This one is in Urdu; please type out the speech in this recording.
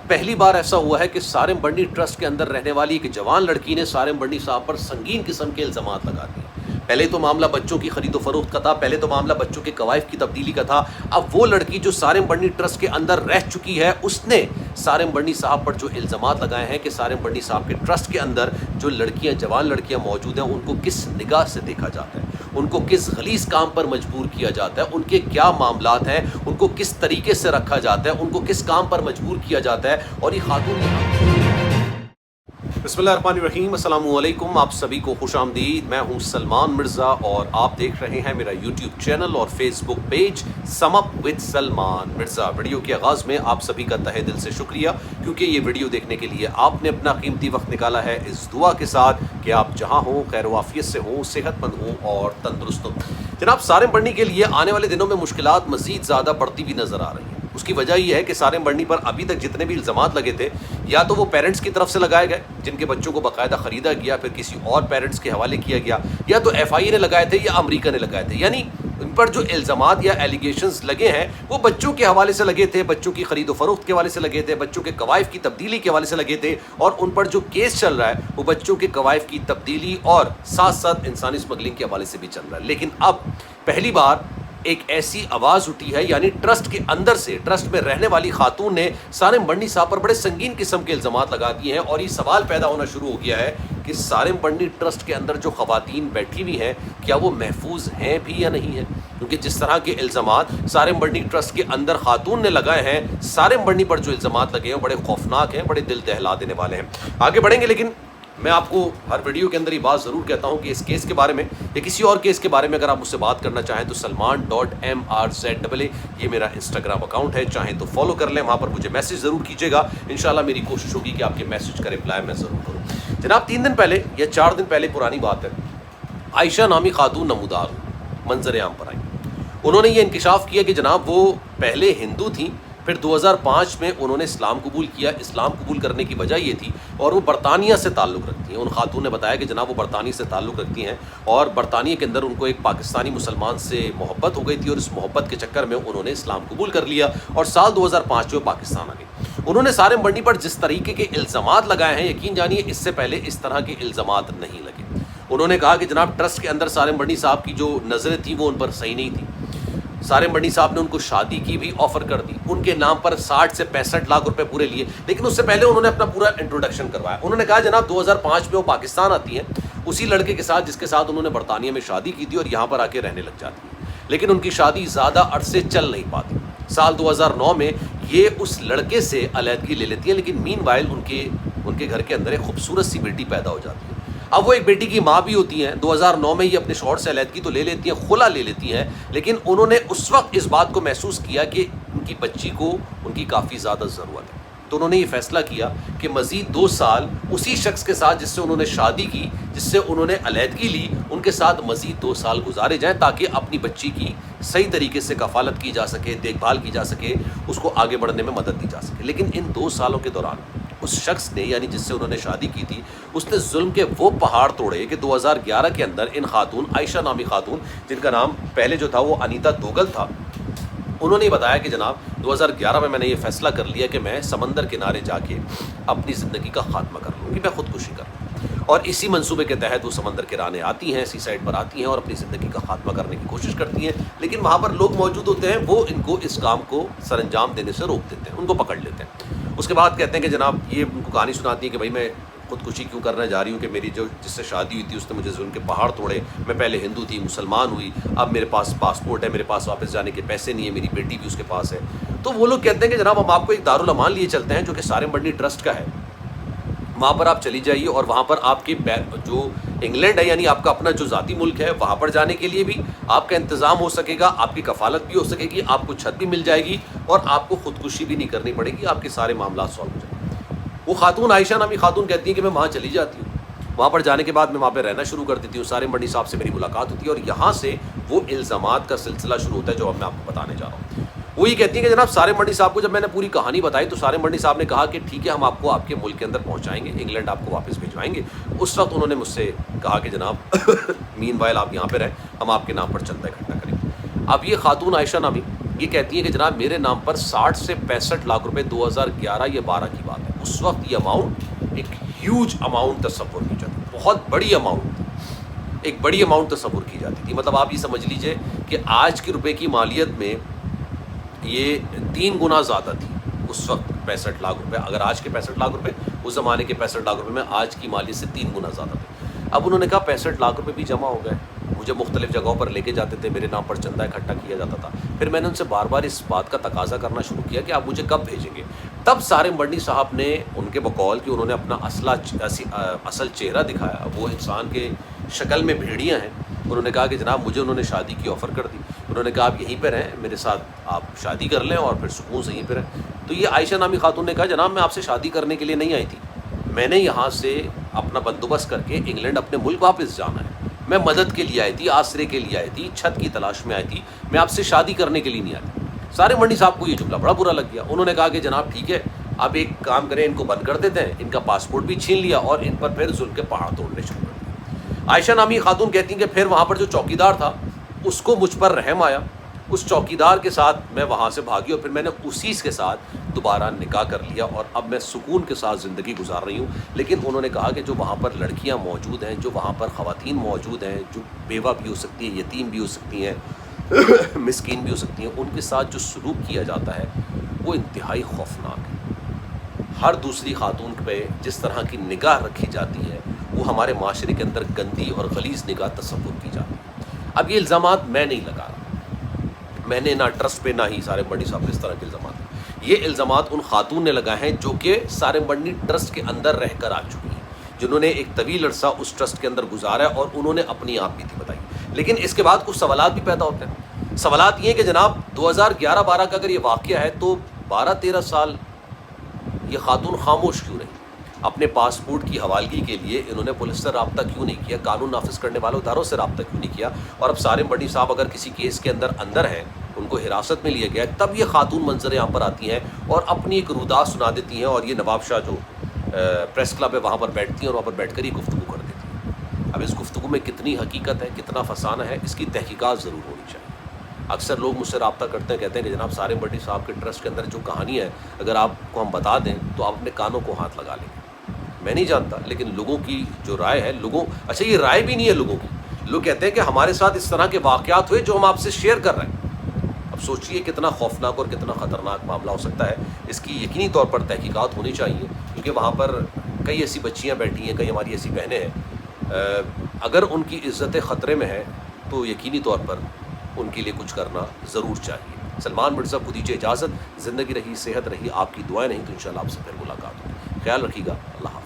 پہلی بار ایسا ہوا ہے کہ سارم بنڈی ٹرسٹ کے اندر رہنے والی ایک جوان لڑکی نے سارم بنڈی صاحب پر سنگین قسم کے الزامات لگا دیے۔ پہلے تو معاملہ بچوں کی خرید و فروخت کا تھا، پہلے تو معاملہ بچوں کے قوائف کی تبدیلی کا تھا۔ اب وہ لڑکی جو سارم بنڈی ٹرسٹ کے اندر رہ چکی ہے، اس نے سارم بنڈی صاحب پر جو الزامات لگائے ہیں کہ سارم بنڈی صاحب کے ٹرسٹ کے اندر جو لڑکیاں، جوان لڑکیاں موجود ہیں، ان کو کس نگاہ سے دیکھا جاتا ہے، ان کو کس غلیظ کام پر مجبور کیا جاتا ہے، ان کے کیا معاملات ہیں، ان کو کس طریقے سے رکھا جاتا ہے، ان کو کس کام پر مجبور کیا جاتا ہے۔ اور یہ خاتون بسم اللہ الرحمن الرحیم، السلام علیکم، آپ سبھی کو خوش آمدید۔ میں ہوں سلمان مرزا اور آپ دیکھ رہے ہیں میرا یوٹیوب چینل اور Facebook page sum up with Salman Mirza. Video کے آغاز میں آپ سبھی کا تہہ دل سے شکریہ، کیونکہ یہ ویڈیو دیکھنے کے لیے آپ نے اپنا قیمتی وقت نکالا ہے، اس دعا کے ساتھ کہ آپ جہاں ہوں خیر و عافیت سے ہوں، صحت مند ہوں اور تندرست ہوں۔ جناب، سارم بنڈی کے لیے آنے والے دنوں میں مشکلات مزید زیادہ بڑھتی ہوئی نظر آ رہی ہیں۔ اس کی وجہ یہ ہے کہ سارم بنڈی پر ابھی تک جتنے بھی الزامات لگے تھے، یا تو وہ پیرنٹس کی طرف سے لگائے گئے جن کے بچوں کو باقاعدہ خریدا گیا، پھر کسی اور پیرنٹس کے حوالے کیا گیا، یا تو ایف آئی اے نے لگائے تھے یا امریکہ نے لگائے تھے۔ یعنی ان پر جو الزامات یا ایلیگیشنز لگے ہیں وہ بچوں کے حوالے سے لگے تھے، بچوں کی خرید و فروخت کے حوالے سے لگے تھے، بچوں کے قوائف کی تبدیلی کے حوالے سے لگے تھے، اور ان پر جو کیس چل رہا ہے وہ بچوں کے قوائف کی تبدیلی اور ساتھ ساتھ انسانی اسمگلنگ کے حوالے سے بھی چل رہا ہے۔ لیکن اب پہلی بار ایک ایسی آواز اٹھی ہے، یعنی ٹرسٹ کے اندر سے، ٹرسٹ میں رہنے والی خاتون نے سارم بنڈی صاحب پر بڑے سنگین قسم کے الزامات لگا دیے ہیں، اور یہ سوال پیدا ہونا شروع ہو گیا ہے کہ سارم بنڈی ٹرسٹ کے اندر جو خواتین بیٹھی ہوئی ہیں کیا وہ محفوظ ہیں بھی یا نہیں ہیں؟ کیونکہ جس طرح کے الزامات سارم بنڈی ٹرسٹ کے اندر خاتون نے لگائے ہیں، سارم بنڈی پر جو الزامات لگے ہیں بڑے خوفناک ہیں، بڑے دل دہلا دینے والے ہیں۔ آگے بڑھیں گے، لیکن میں آپ کو ہر ویڈیو کے اندر یہ بات ضرور کہتا ہوں کہ اس کیس کے بارے میں یا کسی اور کیس کے بارے میں اگر آپ مجھ سے بات کرنا چاہیں تو salman.mrza یہ میرا انسٹاگرام اکاؤنٹ ہے، چاہیں تو فالو کر لیں، وہاں پر مجھے میسج ضرور کیجیے گا، انشاءاللہ میری کوشش ہوگی کہ آپ کے میسج کا رپلائی میں ضرور کروں۔ جناب، 3 دن پہلے یا 4 دن پہلے پرانی بات ہے، عائشہ نامی خاتون نمودار منظر عام پر آئیں۔ انہوں نے یہ انکشاف کیا کہ جناب وہ پہلے ہندو تھیں، پھر 2005 میں انہوں نے اسلام قبول کیا۔ اسلام قبول کرنے کی وجہ یہ تھی، اور وہ برطانیہ سے تعلق رکھتی ہیں۔ ان خاتون نے بتایا کہ جناب وہ برطانیہ سے تعلق رکھتی ہیں، اور برطانیہ کے اندر ان کو ایک پاکستانی مسلمان سے محبت ہو گئی تھی، اور اس محبت کے چکر میں انہوں نے اسلام قبول کر لیا، اور سال 2005 میں وہ پاکستان آ گئی۔ انہوں نے سارم بنڈی پر جس طریقے کے الزامات لگائے ہیں، یقین جانیے اس سے پہلے اس طرح کے الزامات نہیں لگے۔ انہوں نے کہا کہ جناب ٹرسٹ کے اندر سارم بنڈی صاحب کی جو نظریں تھیں وہ ان پر صحیح نہیں تھیں۔ سارم بنڈی صاحب نے ان کو شادی کی بھی آفر کر دی، ان کے نام پر 60 سے 65 لاکھ روپے پورے لیے، لیکن اس سے پہلے انہوں نے اپنا پورا انٹروڈکشن کروایا۔ انہوں نے کہا جناب 2005 میں وہ پاکستان آتی ہیں اسی لڑکے کے ساتھ جس کے ساتھ انہوں نے برطانیہ میں شادی کی تھی، اور یہاں پر آ کے رہنے لگ جاتی ہیں، لیکن ان کی شادی زیادہ عرصے چل نہیں پاتی۔ سال 2009 میں یہ اس لڑکے سے علیحدگی لے لیتی ہیں، لیکن مین وائل ان کے گھر کے اندر ایک خوبصورت سی بیٹی پیدا ہو جاتی ہے۔ اب وہ ایک بیٹی کی ماں بھی ہوتی ہیں۔ 2009 میں یہ اپنے شوہر سے علیحدگی تو لے لیتی ہیں، خلا لے لیتی ہیں، لیکن انہوں نے اس وقت اس بات کو محسوس کیا کہ ان کی بچی کو ان کی کافی زیادہ ضرورت ہے، تو انہوں نے یہ فیصلہ کیا کہ مزید 2 سال اسی شخص کے ساتھ جس سے انہوں نے شادی کی، جس سے انہوں نے علیحدگی لی، ان کے ساتھ مزید 2 سال گزارے جائیں تاکہ اپنی بچی کی صحیح طریقے سے کفالت کی جا سکے، دیکھ بھال کی جا سکے، اس کو آگے بڑھنے میں مدد دی جا سکے۔ لیکن ان 2 سالوں کے دوران اس شخص نے، یعنی جس سے انہوں نے شادی کی تھی، اس نے ظلم کے وہ پہاڑ توڑے کہ 2011 کے اندر ان خاتون، عائشہ نامی خاتون جن کا نام پہلے جو تھا وہ انیتا دوگل تھا، انہوں نے بتایا کہ جناب 2011 میں نے یہ فیصلہ کر لیا کہ میں سمندر کنارے جا کے اپنی زندگی کا خاتمہ کر لوں گی، میں خودکشی کر لوں۔ اور اسی منصوبے کے تحت وہ سمندر کنارے آتی ہیں، سی سائڈ پر آتی ہیں اور اپنی زندگی کا خاتمہ کرنے کی کوشش کرتی ہیں، لیکن وہاں پر لوگ موجود ہوتے ہیں، وہ ان کو اس کام کو سر انجام دینے سے روک دیتے ہیں، ان کو پکڑ لیتے ہیں۔ اس کے بعد کہتے ہیں کہ جناب یہ ان کو کہانی سناتی ہے کہ بھائی میں خودکشی کیوں کرنے جا رہی ہوں کہ میری جس سے شادی ہوئی تھی اس نے مجھے ظلم کے پہاڑ توڑے، میں پہلے ہندو تھی، مسلمان ہوئی، اب میرے پاس پاسپورٹ ہے، میرے پاس واپس جانے کے پیسے نہیں ہے، میری بیٹی بھی اس کے پاس ہے۔ تو وہ لوگ کہتے ہیں کہ جناب ہم آپ کو ایک دارالامان لیے چلتے ہیں جو کہ سارم بنڈی ٹرسٹ کا ہے، وہاں پر آپ چلی جائیے، اور وہاں پر آپ کے جو انگلینڈ ہے، یعنی آپ کا اپنا جو ذاتی ملک ہے، وہاں پر جانے کے لیے بھی آپ کا انتظام ہو سکے گا، آپ کی کفالت بھی ہو سکے گی، آپ کو چھت بھی مل جائے گی، اور آپ کو خودکشی بھی نہیں کرنی پڑے گی، آپ کے سارے معاملات سالو ہو جائیں گے۔ وہ خاتون، عائشہ نامی خاتون کہتی ہیں کہ میں وہاں چلی جاتی ہوں، وہاں پر جانے کے بعد میں وہاں پہ رہنا شروع کر دیتی ہوں، سارم بنڈی صاحب سے میری ملاقات ہوتی ہے، اور یہاں سے وہ الزامات کا سلسلہ شروع ہوتا ہے جو اب میں آپ کو بتانے جا رہا ہوں۔ وہ یہ کہتی ہیں کہ جناب سارم بنڈی صاحب کو جب میں نے پوری کہانی بتائی تو سارم بنڈی صاحب نے کہا کہ ٹھیک ہے ہم آپ کو آپ کے ملک کے اندر پہنچائیں گے، انگلینڈ آپ کو واپس بھیجوائیں گے۔ اس وقت انہوں نے مجھ سے کہا کہ جناب مین وائل آپ یہاں پہ رہیں، ہم آپ کے نام پر چندہ اکٹھا کریں گے۔ اب یہ خاتون عائشہ نامی یہ کہتی ہیں کہ جناب میرے نام پر 60 سے 65 لاکھ روپے 2011 یا 12 کی بات ہے، اس وقت یہ اماؤنٹ ایک ہیوج اماؤنٹ تصور کی جاتی، بہت بڑی اماؤنٹ، ایک بڑی اماؤنٹ تصور کی جاتی تھی. مطلب آپ یہ سمجھ لیجئے کہ آج کے روپے کی مالیت میں یہ 3 گنا زیادہ تھی اس وقت. 65 لاکھ روپے، اگر آج کے 65 لاکھ روپے اس زمانے کے 65 لاکھ روپے میں آج کی مالیت سے 3 گنا زیادہ تھے. اب انہوں نے کہا 65 لاکھ روپے بھی جمع ہو گئے، مجھے مختلف جگہوں پر لے کے جاتے تھے، میرے نام پر چندہ اکٹھا کیا جاتا تھا. پھر میں نے ان سے بار بار اس بات کا تقاضا کرنا شروع کیا کہ آپ مجھے کب بھیجیں گے. تب سارم مرنی صاحب نے ان کے بقول کہ انہوں نے اپنا اصل چہرہ دکھایا، وہ انسان کے شکل میں بھیڑیاں ہیں. انہوں نے کہا کہ جناب مجھے انہوں نے شادی کی آفر کر دی. انہوں نے کہا آپ یہیں پہ رہیں، میرے ساتھ آپ شادی کر لیں اور پھر سکون سے یہیں پہ رہیں. تو یہ عائشہ نامی خاتون نے کہا جناب میں آپ سے شادی کرنے کے لیے نہیں آئی تھی، میں نے یہاں سے اپنا بندوبست کر کے انگلینڈ اپنے ملک واپس جانا ہے، میں مدد کے لیے آئی تھی، آسرے کے لیے آئی تھی، چھت کی تلاش میں آئی تھی، میں آپ سے شادی کرنے کے لیے نہیں آئی. سارم مرنی صاحب کو یہ جملہ بڑا برا لگ گیا. انہوں نے کہا کہ جناب ٹھیک ہے، آپ ایک کام کریں، ان کو بند کر دیتے ہیں. ان کا پاسپورٹ بھی چھین لیا اور ان پر پھر ظلم کے پہاڑ توڑنے شروع کر دیے. عائشہ نامی خاتون کہتی ہیں کہ پھر وہاں پر جو چوکیدار تھا اس کو مجھ پر رحم آیا، اس چوکیدار کے ساتھ میں وہاں سے بھاگی اور پھر میں نے اسی کے ساتھ دوبارہ نکاح کر لیا اور اب میں سکون کے ساتھ زندگی گزار رہی ہوں. لیکن انہوں نے کہا کہ جو وہاں پر لڑکیاں موجود ہیں، جو وہاں پر خواتین موجود ہیں، جو بیوہ بھی ہو سکتی ہیں، یتیم بھی ہو سکتی ہیں، مسکین بھی ہو سکتی ہیں، ان کے ساتھ جو سلوک کیا جاتا ہے وہ انتہائی خوفناک ہے. ہر دوسری خاتون پہ جس طرح کی نگاہ رکھی جاتی ہے وہ ہمارے معاشرے کے اندر گندی اور غلیظ نگاہ تصور کی جاتی ہے. اب یہ الزامات میں نہیں لگا رہا، میں نے نہ ٹرسٹ پہ نہ ہی سارم مرنی صاحب نے اس طرح کے الزامات. یہ الزامات ان خاتون نے لگائے ہیں جو کہ سارم مرنی ٹرسٹ کے اندر رہ کر آ چکی ہیں، جنہوں نے ایک طویل عرصہ اس ٹرسٹ کے اندر گزارا اور انہوں نے اپنی آپ بیتی بتائی. لیکن اس کے بعد کچھ سوالات بھی پیدا ہوتے ہیں. سوالات یہ کہ جناب 2011-12 کا اگر یہ واقعہ ہے تو 12-13 سال یہ خاتون خاموش کیوں رہی؟ اپنے پاسپورٹ کی حوالگی کے لیے انہوں نے پولیس سے رابطہ کیوں نہیں کیا؟ قانون نافذ کرنے والے اداروں سے رابطہ کیوں نہیں کیا؟ اور اب سارم مرنی صاحب اگر کسی کیس کے اندر ہیں، ان کو حراست میں لیا گیا ہے، تب یہ خاتون منظر عام پر آتی ہیں اور اپنی ایک روداد سنا دیتی ہیں اور یہ نواب شاہ جو پریس کلب ہے وہاں پر بیٹھتی ہیں اور وہاں پر بیٹھ کر ہی گفتگو کر دیتی ہیں. اب اس گفتگو میں کتنی حقیقت ہے، کتنا فسانہ ہے، اس کی تحقیقات ضرور ہونی چاہیے. اکثر لوگ مجھ سے رابطہ کرتے ہیں، کہتے ہیں کہ جناب سارم مرنی صاحب کے ٹرسٹ کے اندر جو کہانی ہے اگر آپ کو ہم بتا دیں تو آپ اپنے کانوں کو ہاتھ لگا لیں گے. میں نہیں جانتا، لیکن لوگوں کی جو رائے ہے، اچھا یہ رائے بھی نہیں ہے لوگوں کی، لوگ کہتے ہیں کہ ہمارے ساتھ اس طرح کے واقعات ہوئے جو ہم آپ سے شیئر کر رہے ہیں. اب سوچئے کتنا خوفناک اور کتنا خطرناک معاملہ ہو سکتا ہے. اس کی یقینی طور پر تحقیقات ہونی چاہیے، کیونکہ وہاں پر کئی ایسی بچیاں بیٹھی ہیں، کئی ہماری ایسی بہنیں ہیں، اگر ان کی عزت خطرے میں ہے تو یقینی طور پر ان کے لیے کچھ کرنا ضرور چاہیے. سلمان مرزا کو دیجیے اجازت. زندگی رہی، صحت رہی، آپ کی دعائیں نہیں تو انشاءاللہ آپ سے پھر ملاقات ہوگی. خیال رکھیے گا. اللہ حافظ.